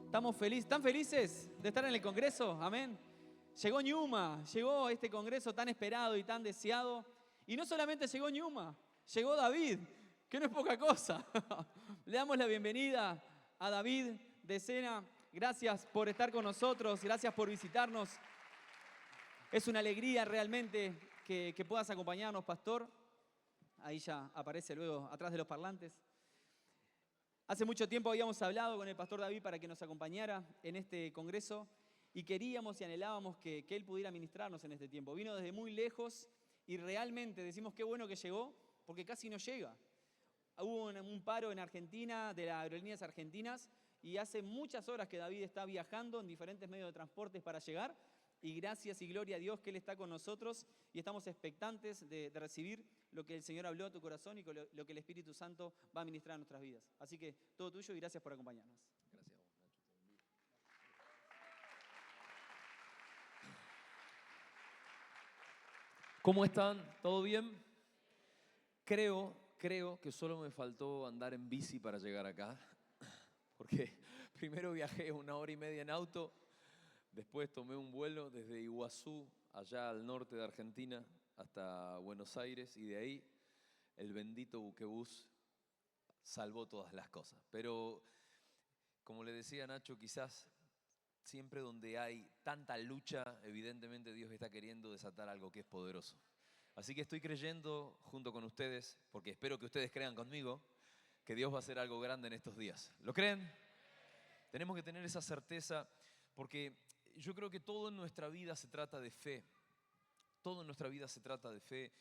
Estamos felices, ¿están felices de estar en el Congreso? Amén. Llegó Ñuma, llegó este Congreso tan esperado y tan deseado. Y no solamente llegó Ñuma, llegó David, que no es poca cosa. Le damos la bienvenida a David de Sena. Gracias por estar con nosotros, gracias por visitarnos. Es una alegría realmente que puedas acompañarnos, pastor. Ahí ya aparece luego atrás de los parlantes. Hace mucho tiempo habíamos hablado con el pastor David para que nos acompañara en este congreso y queríamos y anhelábamos que él pudiera ministrarnos en este tiempo. Vino desde muy lejos y realmente decimos qué bueno que llegó porque casi no llega. Hubo un paro en Argentina de las aerolíneas argentinas y hace muchas horas que David está viajando en diferentes medios de transporte para llegar y gracias y gloria a Dios que Él está con nosotros y estamos expectantes de recibir lo que el Señor habló a tu corazón y lo que el Espíritu Santo va a ministrar a nuestras vidas. Así que todo tuyo y gracias por acompañarnos. Gracias a vos, Nacho. Te bendiga. ¿Cómo están? ¿Todo bien? Creo que solo me faltó andar en bici para llegar acá, porque primero viajé 1 hora y media en auto, después tomé un vuelo desde Iguazú, allá al norte de Argentina, hasta Buenos Aires, y de ahí el bendito buquebús salvó todas las cosas. Pero, como le decía Nacho, quizás siempre donde hay tanta lucha, evidentemente Dios está queriendo desatar algo que es poderoso. Así que estoy creyendo junto con ustedes, porque espero que ustedes crean conmigo, que Dios va a hacer algo grande en estos días. ¿Lo creen? Tenemos que tener esa certeza, porque yo creo que todo en nuestra vida se trata de fe. Todo en nuestra vida se trata de fe.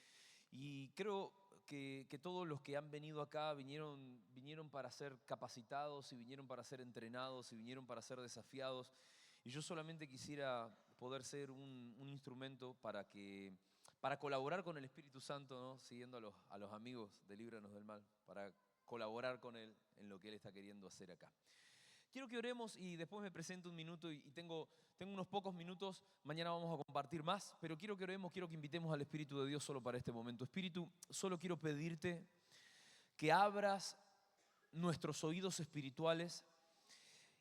Y creo que todos los que han venido acá vinieron para ser capacitados y vinieron para ser entrenados y vinieron para ser desafiados. Y yo solamente quisiera poder ser un instrumento para colaborar con el Espíritu Santo, ¿no? Siguiendo a los amigos de Líbranos del Mal, para colaborar con Él en lo que Él está queriendo hacer acá. Quiero que oremos y después me presento un minuto y tengo unos pocos minutos. Mañana vamos a compartir más, pero quiero que oremos, quiero que invitemos al Espíritu de Dios solo para este momento. Espíritu, solo quiero pedirte que abras nuestros oídos espirituales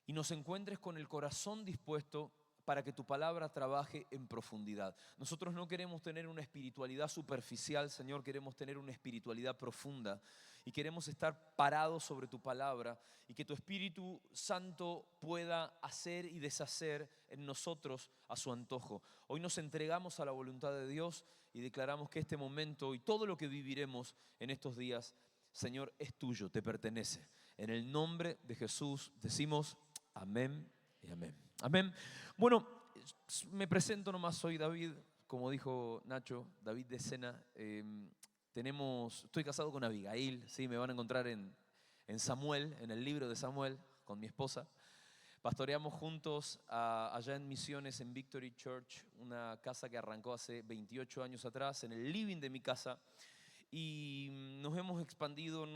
y nos encuentres con el corazón dispuesto para que tu palabra trabaje en profundidad. Nosotros no queremos tener una espiritualidad superficial, Señor, queremos tener una espiritualidad profunda y queremos estar parados sobre tu palabra y que tu Espíritu Santo pueda hacer y deshacer en nosotros a su antojo. Hoy nos entregamos a la voluntad de Dios y declaramos que este momento y todo lo que viviremos en estos días, Señor, es tuyo, te pertenece. En el nombre de Jesús decimos amén y amén. Amén. Bueno, me presento nomás, soy David, como dijo Nacho, David de Sena. Estoy casado con Abigail, ¿sí? Me van a encontrar en Samuel, en el libro de Samuel, con mi esposa. Pastoreamos juntos allá en Misiones, en Victory Church, una casa que arrancó hace 28 años atrás, en el living de mi casa. Y nos hemos expandido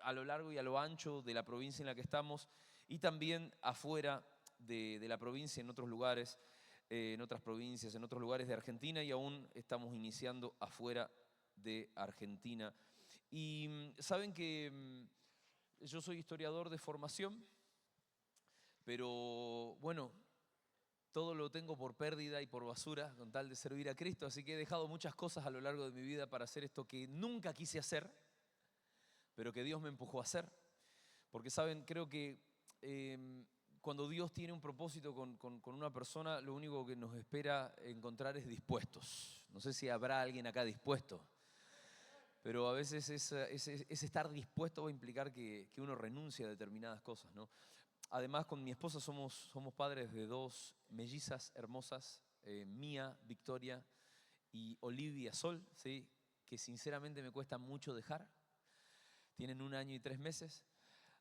a lo largo y a lo ancho de la provincia en la que estamos y también afuera de la provincia, en otros lugares, en otras provincias, en otros lugares de Argentina, y aún estamos iniciando afuera de Argentina. Y saben que yo soy historiador de formación, pero bueno, todo lo tengo por pérdida y por basura con tal de servir a Cristo, así que he dejado muchas cosas a lo largo de mi vida para hacer esto que nunca quise hacer, pero que Dios me empujó a hacer. Porque saben, creo que cuando Dios tiene un propósito con una persona, lo único que nos espera encontrar es dispuestos. No sé si habrá alguien acá dispuesto, pero a veces ese estar dispuesto va a implicar que uno renuncie a determinadas cosas, ¿no? Además, con mi esposa somos padres de 2 mellizas hermosas, Mía, Victoria y Olivia Sol, ¿sí? Que sinceramente me cuesta mucho dejar. Tienen 1 año y 3 meses,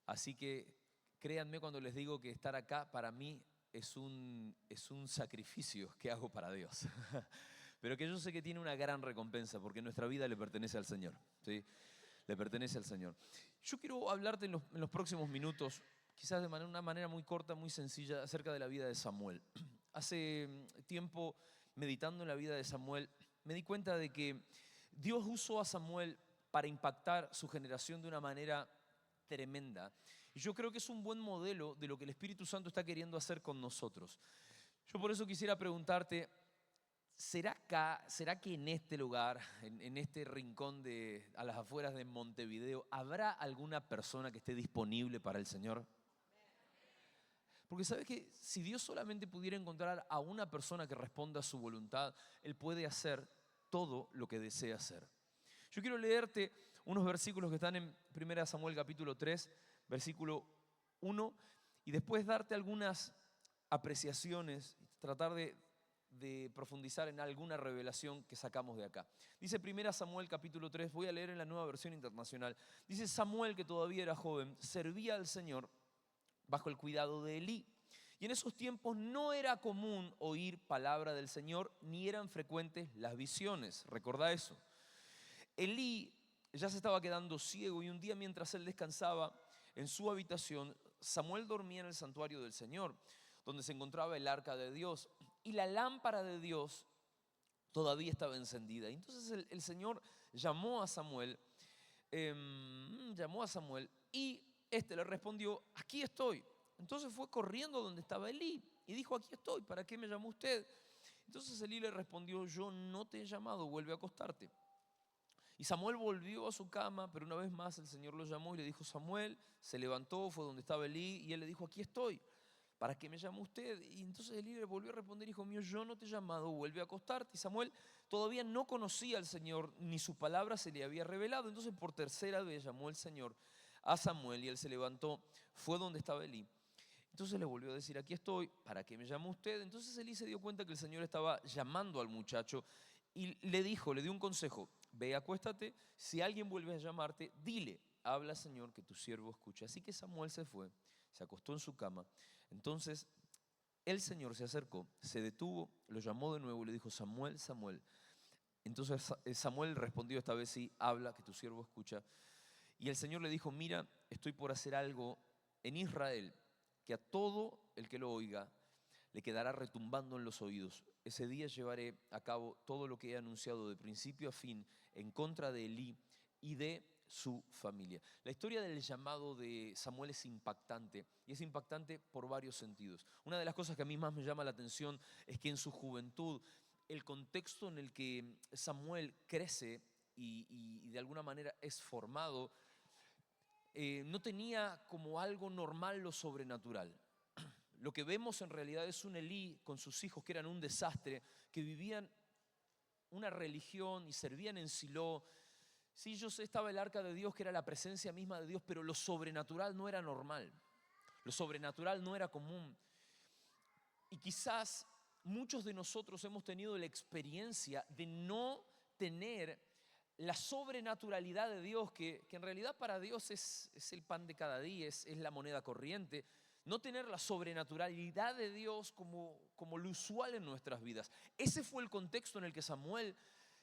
así que créanme cuando les digo que estar acá para mí es un sacrificio que hago para Dios. Pero que yo sé que tiene una gran recompensa porque nuestra vida le pertenece al Señor, ¿sí? Le pertenece al Señor. Yo quiero hablarte en los próximos minutos, quizás de una manera muy corta, muy sencilla, acerca de la vida de Samuel. Hace tiempo, meditando en la vida de Samuel, me di cuenta de que Dios usó a Samuel para impactar su generación de una manera tremenda. Y yo creo que es un buen modelo de lo que el Espíritu Santo está queriendo hacer con nosotros. Yo por eso quisiera preguntarte, ¿será que en este lugar, en este rincón a las afueras de Montevideo, habrá alguna persona que esté disponible para el Señor? Porque sabes que si Dios solamente pudiera encontrar a una persona que responda a su voluntad, Él puede hacer todo lo que desea hacer. Yo quiero leerte unos versículos que están en 1 Samuel capítulo 3, versículo 1, y después darte algunas apreciaciones, tratar de profundizar en alguna revelación que sacamos de acá. Dice 1 Samuel capítulo 3, voy a leer en la Nueva Versión Internacional. Dice: Samuel, que todavía era joven, servía al Señor bajo el cuidado de Elí. Y en esos tiempos no era común oír palabra del Señor, ni eran frecuentes las visiones. Recordá eso. Elí ya se estaba quedando ciego, y un día, mientras él descansaba en su habitación, Samuel dormía en el santuario del Señor, donde se encontraba el arca de Dios, y la lámpara de Dios todavía estaba encendida. Y entonces el Señor llamó a Samuel, y este le respondió: aquí estoy. Entonces fue corriendo donde estaba Elí y dijo: aquí estoy, ¿para qué me llamó usted? Entonces Elí le respondió: yo no te he llamado, vuelve a acostarte. Y Samuel volvió a su cama, pero una vez más el Señor lo llamó y le dijo: Samuel. Se levantó, fue donde estaba Elí, y él le dijo: aquí estoy, ¿para qué me llamó usted? Y entonces Elí le volvió a responder: hijo mío, yo no te he llamado, vuelve a acostarte. Y Samuel todavía no conocía al Señor, ni su palabra se le había revelado. Entonces por tercera vez llamó el Señor a Samuel, y él se levantó, fue donde estaba Elí. Entonces le volvió a decir: aquí estoy, ¿para qué me llamó usted? Entonces Elí se dio cuenta que el Señor estaba llamando al muchacho, y le dio un consejo: ve, acuéstate, si alguien vuelve a llamarte, dile: habla, Señor, que tu siervo escucha. Así que Samuel se fue, se acostó en su cama. Entonces el Señor se acercó, se detuvo, lo llamó de nuevo y le dijo: Samuel, Samuel. Entonces Samuel respondió esta vez: sí, habla, que tu siervo escucha. Y el Señor le dijo: mira, estoy por hacer algo en Israel que a todo el que lo oiga le quedará retumbando en los oídos. Ese día llevaré a cabo todo lo que he anunciado de principio a fin en contra de Elí y de su familia. La historia del llamado de Samuel es impactante, y es impactante por varios sentidos. Una de las cosas que a mí más me llama la atención es que en su juventud, el contexto en el que Samuel crece y de alguna manera es formado, no tenía como algo normal lo sobrenatural. Lo que vemos en realidad es un Elí con sus hijos que eran un desastre, que vivían una religión y servían en Silo. Sí, yo sé, estaba el arca de Dios, que era la presencia misma de Dios, pero lo sobrenatural no era normal. Lo sobrenatural no era común. Y quizás muchos de nosotros hemos tenido la experiencia de no tener la sobrenaturalidad de Dios, que en realidad para Dios es el pan de cada día, es la moneda corriente. No tener la sobrenaturalidad de Dios como lo usual en nuestras vidas. Ese fue el contexto en el que Samuel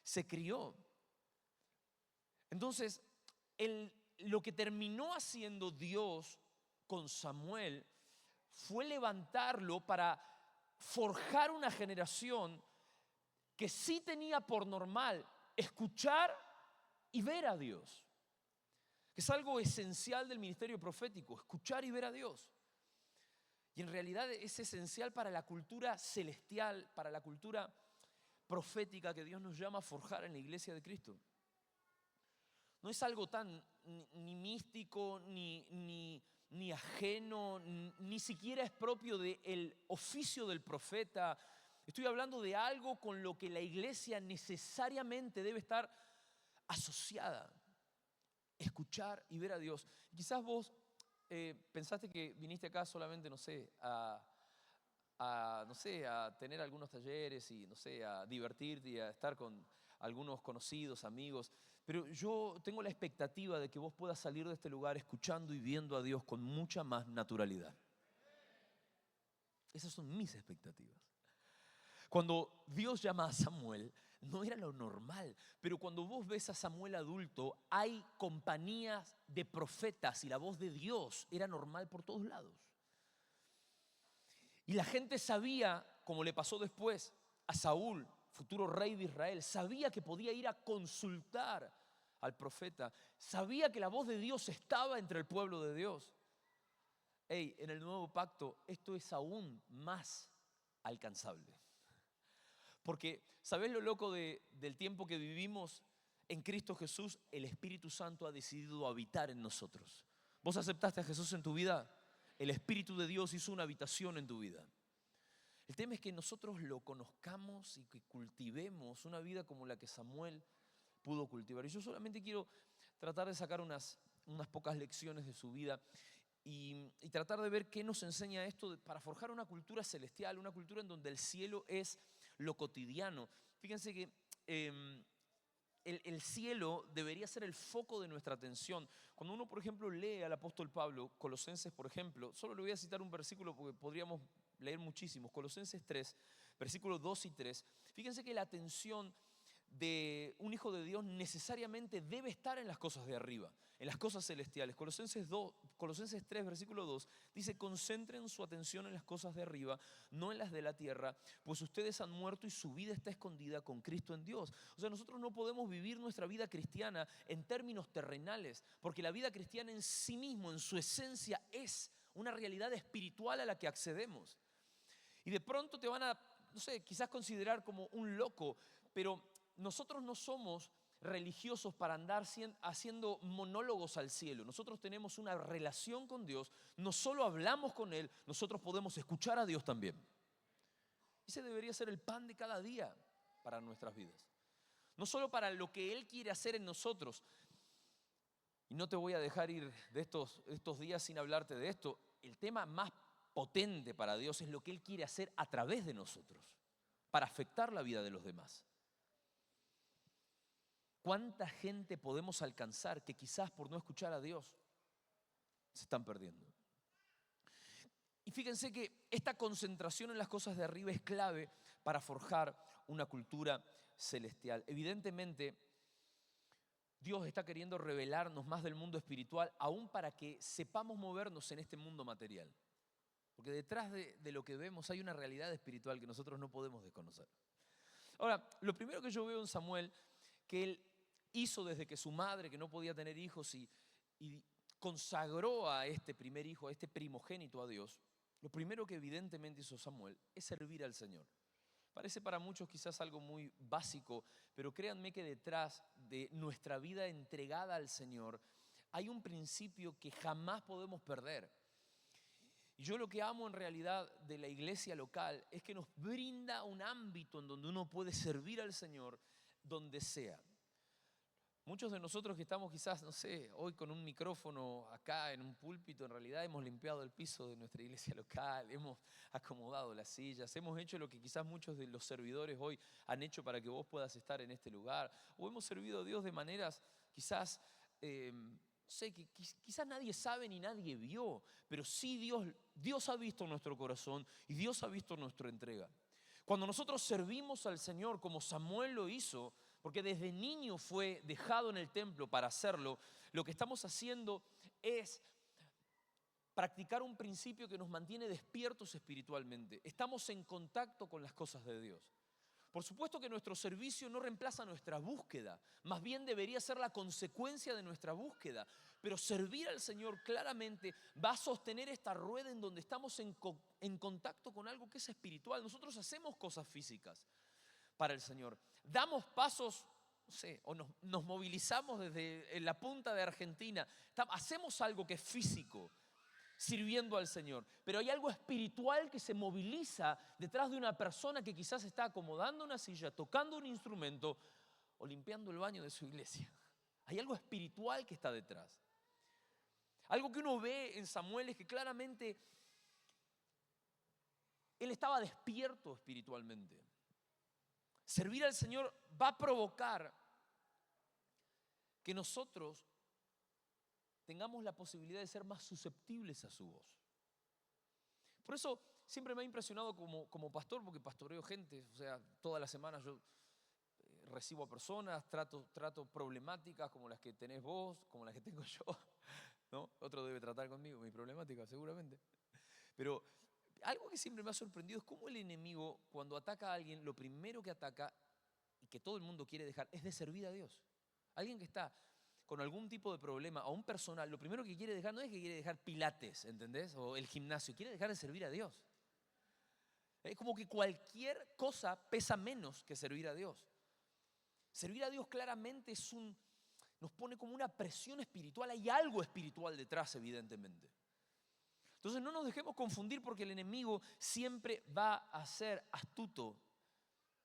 se crió. Entonces, lo que terminó haciendo Dios con Samuel fue levantarlo para forjar una generación que sí tenía por normal escuchar y ver a Dios. Que es algo esencial del ministerio profético, escuchar y ver a Dios. Y en realidad es esencial para la cultura celestial, para la cultura profética que Dios nos llama a forjar en la iglesia de Cristo. No es algo tan ni místico, ni ajeno, ni siquiera es propio del oficio del profeta. Estoy hablando de algo con lo que la iglesia necesariamente debe estar asociada. Escuchar y ver a Dios. Quizás vos pensaste que viniste acá solamente, no sé, a tener algunos talleres y, no sé, a divertirte y a estar con algunos conocidos, amigos. Pero yo tengo la expectativa de que vos puedas salir de este lugar escuchando y viendo a Dios con mucha más naturalidad. Esas son mis expectativas. Cuando Dios llama a Samuel, no era lo normal, pero cuando vos ves a Samuel adulto, hay compañías de profetas y la voz de Dios era normal por todos lados. Y la gente sabía, como le pasó después a Saúl, futuro rey de Israel, sabía que podía ir a consultar al profeta, sabía que la voz de Dios estaba entre el pueblo de Dios. hey, en el nuevo pacto esto es aún más alcanzable. Porque, ¿sabés lo loco del tiempo que vivimos? En Cristo Jesús, el Espíritu Santo ha decidido habitar en nosotros. ¿Vos aceptaste a Jesús en tu vida? El Espíritu de Dios hizo una habitación en tu vida. El tema es que nosotros lo conozcamos y que cultivemos una vida como la que Samuel pudo cultivar. Y yo solamente quiero tratar de sacar unas pocas lecciones de su vida y tratar de ver qué nos enseña esto para forjar una cultura celestial, una cultura en donde el cielo es lo cotidiano. Fíjense que el cielo debería ser el foco de nuestra atención. Cuando uno, por ejemplo, lee al apóstol Pablo, Colosenses, por ejemplo, solo le voy a citar un versículo porque podríamos leer muchísimos. Colosenses 3, versículos 2 y 3. Fíjense que la atención de un hijo de Dios necesariamente debe estar en las cosas de arriba, en las cosas celestiales. Colosenses 3, versículo 2, dice: concentren su atención en las cosas de arriba, no en las de la tierra, pues ustedes han muerto y su vida está escondida con Cristo en Dios. O sea, nosotros no podemos vivir nuestra vida cristiana en términos terrenales, porque la vida cristiana en sí mismo, en su esencia, es una realidad espiritual a la que accedemos. Y de pronto te van a, no sé, quizás considerar como un loco, pero nosotros no somos religiosos para andar haciendo monólogos al cielo. Nosotros tenemos una relación con Dios, no solo hablamos con Él, nosotros podemos escuchar a Dios también. Ese debería ser el pan de cada día para nuestras vidas. No solo para lo que Él quiere hacer en nosotros. Y no te voy a dejar ir de estos días sin hablarte de esto. El tema más potente para Dios es lo que Él quiere hacer a través de nosotros, para afectar la vida de los demás. ¿Cuánta gente podemos alcanzar que quizás por no escuchar a Dios se están perdiendo? Y fíjense que esta concentración en las cosas de arriba es clave para forjar una cultura celestial. Evidentemente, Dios está queriendo revelarnos más del mundo espiritual, aún para que sepamos movernos en este mundo material. Porque detrás de lo que vemos hay una realidad espiritual que nosotros no podemos desconocer. Ahora, lo primero que yo veo en Samuel, que él hizo desde que su madre, que no podía tener hijos, y consagró a este primer hijo, a este primogénito a Dios, lo primero que evidentemente hizo Samuel es servir al Señor. Parece para muchos quizás algo muy básico, pero créanme que detrás de nuestra vida entregada al Señor hay un principio que jamás podemos perder. Y yo lo que amo en realidad de la iglesia local es que nos brinda un ámbito en donde uno puede servir al Señor donde sea. Muchos de nosotros que estamos quizás, no sé, hoy con un micrófono acá en un púlpito, en realidad hemos limpiado el piso de nuestra iglesia local, hemos acomodado las sillas, hemos hecho lo que quizás muchos de los servidores hoy han hecho para que vos puedas estar en este lugar, o hemos servido a Dios de maneras quizás, no sé, que quizás nadie sabe ni nadie vio, pero sí Dios ha visto nuestro corazón y Dios ha visto nuestra entrega. Cuando nosotros servimos al Señor como Samuel lo hizo, porque desde niño fue dejado en el templo para hacerlo, lo que estamos haciendo es practicar un principio que nos mantiene despiertos espiritualmente. Estamos en contacto con las cosas de Dios. Por supuesto que nuestro servicio no reemplaza nuestra búsqueda, más bien debería ser la consecuencia de nuestra búsqueda. Pero servir al Señor claramente va a sostener esta rueda en donde estamos en contacto con algo que es espiritual. Nosotros hacemos cosas físicas para el Señor. Damos pasos, no sé, o nos movilizamos desde la punta de Argentina. Hacemos algo que es físico, sirviendo al Señor. Pero hay algo espiritual que se moviliza detrás de una persona que quizás está acomodando una silla, tocando un instrumento o limpiando el baño de su iglesia. Hay algo espiritual que está detrás. Algo que uno ve en Samuel es que claramente él estaba despierto espiritualmente. Servir al Señor va a provocar que nosotros tengamos la posibilidad de ser más susceptibles a su voz. Por eso siempre me ha impresionado como pastor, porque pastoreo gente, o sea, todas las semanas yo recibo a personas, trato problemáticas como las que tenés vos, como las que tengo yo, ¿no? Otro debe tratar conmigo, mi problemática seguramente. Pero algo que siempre me ha sorprendido es cómo el enemigo, cuando ataca a alguien, lo primero que ataca y que todo el mundo quiere dejar es de servir a Dios. Alguien que está con algún tipo de problema a un personal, lo primero que quiere dejar no es que quiere dejar pilates, ¿entendés? O el gimnasio, quiere dejar de servir a Dios. Es como que cualquier cosa pesa menos que servir a Dios. Servir a Dios claramente nos pone como una presión espiritual, hay algo espiritual detrás, evidentemente. Entonces no nos dejemos confundir porque el enemigo siempre va a ser astuto.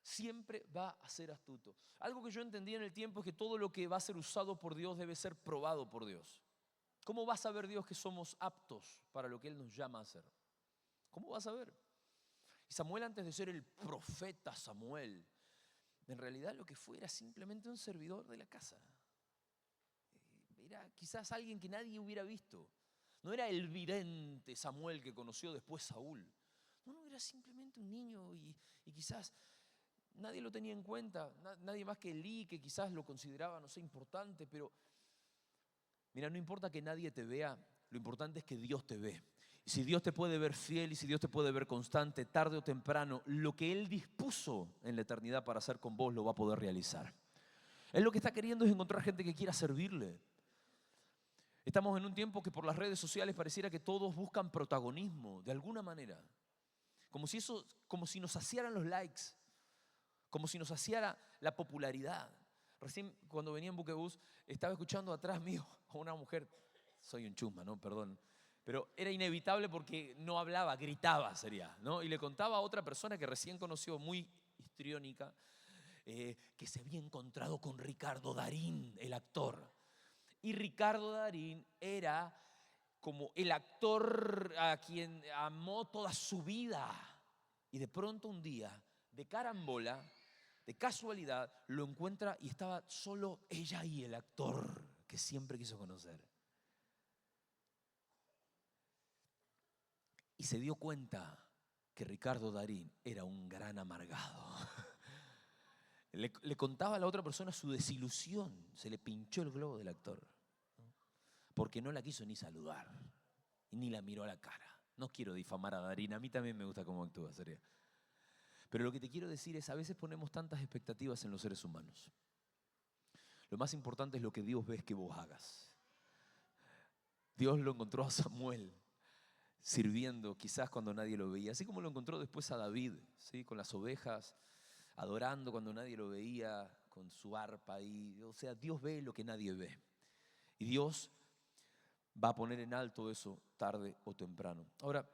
Siempre va a ser astuto. Algo que yo entendí en el tiempo es que todo lo que va a ser usado por Dios debe ser probado por Dios. ¿Cómo va a saber Dios que somos aptos para lo que Él nos llama a hacer? ¿Cómo va a saber? Y Samuel, antes de ser el profeta Samuel, en realidad lo que fue era simplemente un servidor de la casa. Era quizás alguien que nadie hubiera visto. No era el vidente Samuel que conoció después Saúl. No, era simplemente un niño y quizás nadie lo tenía en cuenta. Nadie más que Elí, que quizás lo consideraba, no sé, importante. Pero mira, no importa que nadie te vea, lo importante es que Dios te ve. Y si Dios te puede ver fiel y si Dios te puede ver constante, tarde o temprano, lo que Él dispuso en la eternidad para hacer con vos lo va a poder realizar. Él lo que está queriendo es encontrar gente que quiera servirle. Estamos en un tiempo que por las redes sociales pareciera que todos buscan protagonismo, de alguna manera. Como si nos saciaran los likes, como si nos saciara la popularidad. Recién cuando venía en Buquebús estaba escuchando atrás mío a una mujer, soy un chusma, ¿no? Perdón. Pero era inevitable porque no hablaba, gritaba sería, ¿no? Y le contaba a otra persona que recién conoció, muy histriónica, que se había encontrado con Ricardo Darín, el actor. Y Ricardo Darín era como el actor a quien amó toda su vida. Y de pronto un día, de carambola, de casualidad, lo encuentra y estaba solo ella y el actor que siempre quiso conocer. Y se dio cuenta que Ricardo Darín era un gran amargado. Le contaba a la otra persona su desilusión. Se le pinchó el globo del actor, ¿no? Porque no la quiso ni saludar. Y ni la miró a la cara. No quiero difamar a Darín. A mí también me gusta cómo actúa, sería. Pero lo que te quiero decir es, a veces ponemos tantas expectativas en los seres humanos. Lo más importante es lo que Dios ve que vos hagas. Dios lo encontró a Samuel sirviendo quizás cuando nadie lo veía, así como lo encontró después a David, ¿sí? Con las ovejas, adorando cuando nadie lo veía, con su arpa ahí. O sea, Dios ve lo que nadie ve. Y Dios va a poner en alto eso tarde o temprano. Ahora,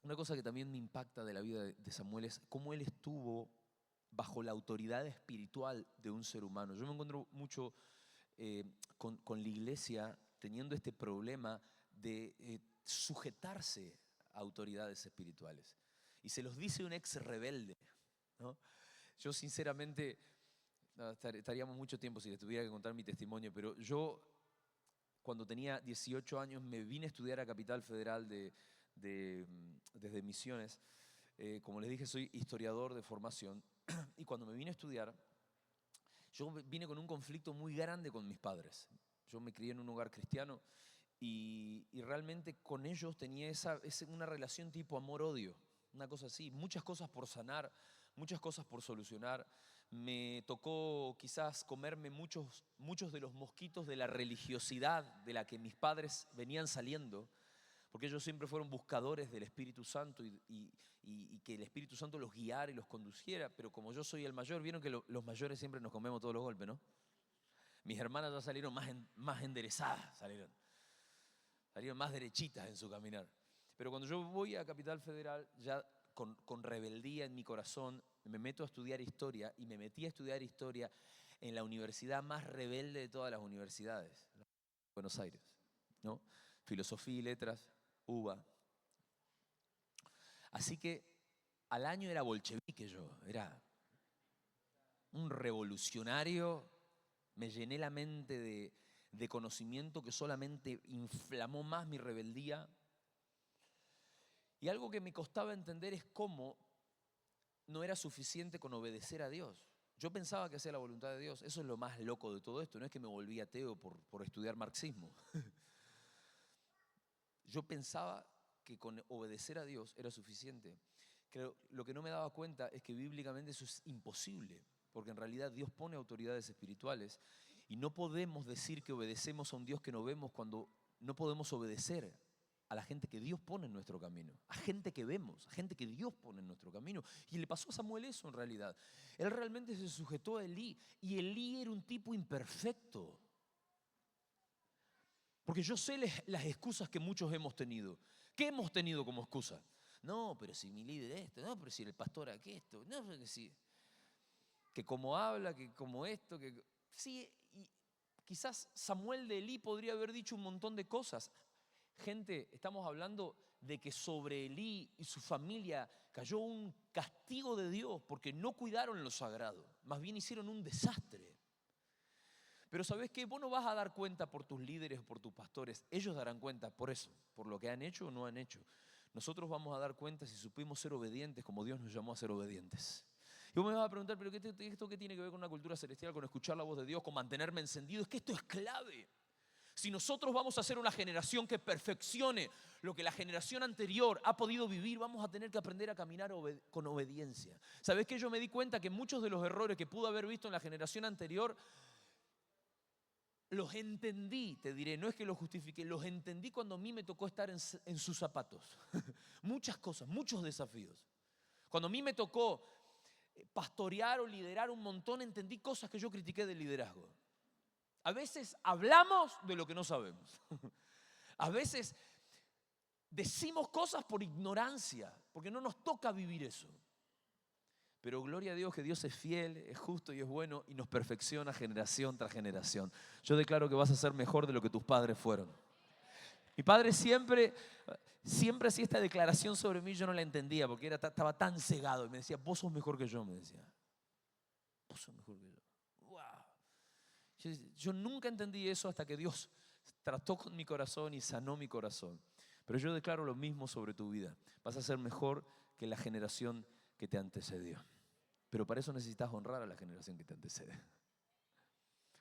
una cosa que también me impacta de la vida de Samuel es cómo él estuvo bajo la autoridad espiritual de un ser humano. Yo me encuentro mucho con la iglesia teniendo este problema de sujetarse a autoridades espirituales. Y se los dice un ex rebelde, ¿no? Yo sinceramente, estaríamos mucho tiempo si les tuviera que contar mi testimonio, pero yo cuando tenía 18 años me vine a estudiar a Capital Federal desde Misiones. Como les dije, soy historiador de formación y cuando me vine a estudiar, yo vine con un conflicto muy grande con mis padres. Yo me crié en un hogar cristiano y realmente con ellos tenía una relación tipo amor-odio, una cosa así, muchas cosas por sanar, muchas cosas por solucionar. Me tocó quizás comerme muchos de los mosquitos de la religiosidad de la que mis padres venían saliendo, porque ellos siempre fueron buscadores del Espíritu Santo y que el Espíritu Santo los guiara y los conduciera, pero como yo soy el mayor, vieron que los mayores siempre nos comemos todos los golpes, ¿no? Mis hermanas ya salieron más enderezadas, salieron más derechitas en su caminar. Pero cuando yo voy a Capital Federal, ya con rebeldía en mi corazón, me meto a estudiar historia y me metí a estudiar historia en la universidad más rebelde de todas las universidades, Buenos Aires, ¿no? Filosofía y letras, UBA. Así que al año era bolchevique yo, era un revolucionario, me llené la mente de conocimiento que solamente inflamó más mi rebeldía. Y algo que me costaba entender es cómo no era suficiente con obedecer a Dios. Yo pensaba que hacía la voluntad de Dios. Eso es lo más loco de todo esto. No es que me volví ateo por estudiar marxismo. Yo pensaba que con obedecer a Dios era suficiente. Lo que no me daba cuenta es que bíblicamente eso es imposible, porque en realidad Dios pone autoridades espirituales Y no podemos decir que obedecemos a un Dios que no vemos cuando no podemos obedecer a la gente que Dios pone en nuestro camino, a gente que vemos, a gente que Dios pone en nuestro camino. Y le pasó a Samuel eso en realidad. Él realmente se sujetó a Elí, y Elí era un tipo imperfecto. Porque yo sé las excusas que muchos hemos tenido. ¿Qué hemos tenido como excusa? No, pero si mi líder esto, no, pero si el pastor esto, no, pero si, que como habla, que como esto, que sí, y quizás Samuel de Elí podría haber dicho un montón de cosas. Gente, estamos hablando de que sobre Elí y su familia cayó un castigo de Dios porque no cuidaron lo sagrado, más bien hicieron un desastre. Pero ¿sabes qué? Vos no vas a dar cuenta por tus líderes o por tus pastores. Ellos darán cuenta por eso, por lo que han hecho o no han hecho. Nosotros vamos a dar cuenta si supimos ser obedientes como Dios nos llamó a ser obedientes. Y vos me vas a preguntar, ¿pero esto qué tiene que ver con una cultura celestial, con escuchar la voz de Dios, con mantenerme encendido? Es que esto es clave. Si nosotros vamos a ser una generación que perfeccione lo que la generación anterior ha podido vivir, vamos a tener que aprender a caminar con obediencia. ¿Sabés qué? Yo me di cuenta que muchos de los errores que pude haber visto en la generación anterior los entendí, te diré, no es que los justifique, los entendí cuando a mí me tocó estar en sus zapatos. Muchas cosas, muchos desafíos. Cuando a mí me tocó pastorear o liderar un montón, entendí cosas que yo critiqué del liderazgo. A veces hablamos de lo que no sabemos. A veces decimos cosas por ignorancia, porque no nos toca vivir eso. Pero gloria a Dios que Dios es fiel, es justo y es bueno y nos perfecciona generación tras generación. Yo declaro que vas a ser mejor de lo que tus padres fueron. Mi padre siempre hacía esta declaración sobre mí, yo no la entendía porque estaba tan cegado. Y me decía, vos sos mejor que yo, me decía. Vos sos mejor que yo. Wow. Yo nunca entendí eso hasta que Dios trató con mi corazón y sanó mi corazón. Pero yo declaro lo mismo sobre tu vida. Vas a ser mejor que la generación que te antecedió. Pero para eso necesitas honrar a la generación que te antecede.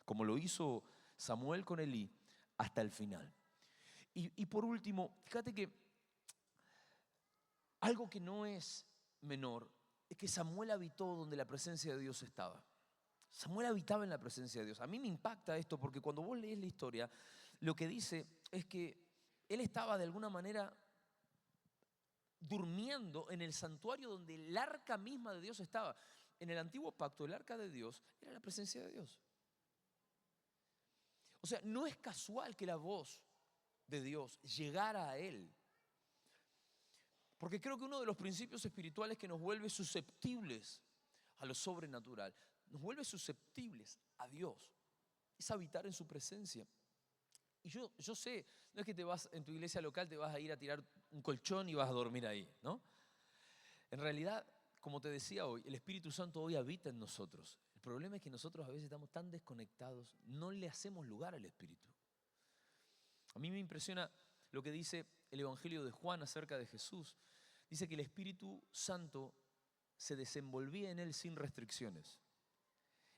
Como lo hizo Samuel con Elí hasta el final. Y por último, fíjate que algo que no es menor es que Samuel habitó donde la presencia de Dios estaba. Samuel habitaba en la presencia de Dios. A mí me impacta esto porque cuando vos lees la historia, lo que dice es que él estaba de alguna manera durmiendo en el santuario donde el arca misma de Dios estaba. En el antiguo pacto, el arca de Dios era la presencia de Dios. O sea, no es casual que la voz de Dios llegara a él. Porque creo que uno de los principios espirituales que nos vuelve susceptibles a lo sobrenatural, nos vuelve susceptibles a Dios, es habitar en su presencia. Y yo sé, no es que te vas en tu iglesia local, te vas a ir a tirar un colchón y vas a dormir ahí, ¿no? En realidad, como te decía hoy, el Espíritu Santo hoy habita en nosotros. El problema es que nosotros a veces estamos tan desconectados, no le hacemos lugar al Espíritu. A mí me impresiona lo que dice el Evangelio de Juan acerca de Jesús. Dice que el Espíritu Santo se desenvolvía en él sin restricciones.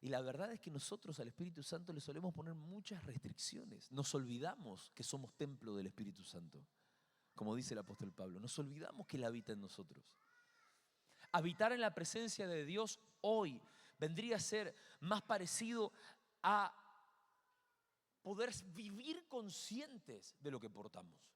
Y la verdad es que nosotros al Espíritu Santo le solemos poner muchas restricciones. Nos olvidamos que somos templo del Espíritu Santo, como dice el apóstol Pablo. Nos olvidamos que Él habita en nosotros. Habitar en la presencia de Dios hoy vendría a ser más parecido a poder vivir conscientes de lo que portamos.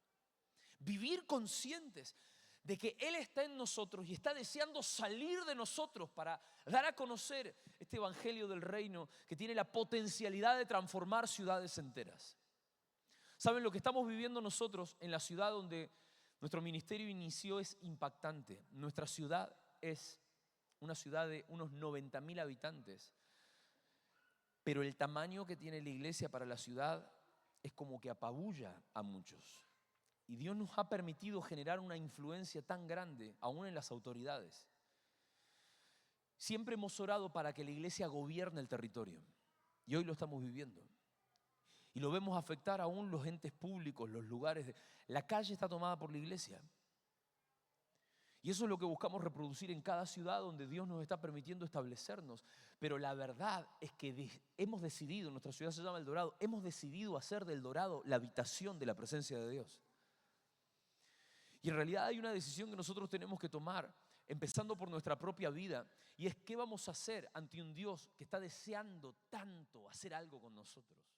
Vivir conscientes de que Él está en nosotros y está deseando salir de nosotros para dar a conocer este evangelio del reino que tiene la potencialidad de transformar ciudades enteras. ¿Saben? Lo que estamos viviendo nosotros en la ciudad donde nuestro ministerio inició es impactante. Nuestra ciudad es una ciudad de unos 90,000 habitantes, pero el tamaño que tiene la iglesia para la ciudad es como que apabulla a muchos. Y Dios nos ha permitido generar una influencia tan grande, aún en las autoridades. Siempre hemos orado para que la iglesia gobierne el territorio. Y hoy lo estamos viviendo. Y lo vemos afectar aún los entes públicos, los lugares. La calle está tomada por la iglesia. Y eso es lo que buscamos reproducir en cada ciudad donde Dios nos está permitiendo establecernos. Pero la verdad es que hemos decidido, nuestra ciudad se llama El Dorado, hemos decidido hacer del Dorado la habitación de la presencia de Dios. Y en realidad hay una decisión que nosotros tenemos que tomar. empezando por nuestra propia vida, y es qué vamos a hacer ante un Dios que está deseando tanto hacer algo con nosotros.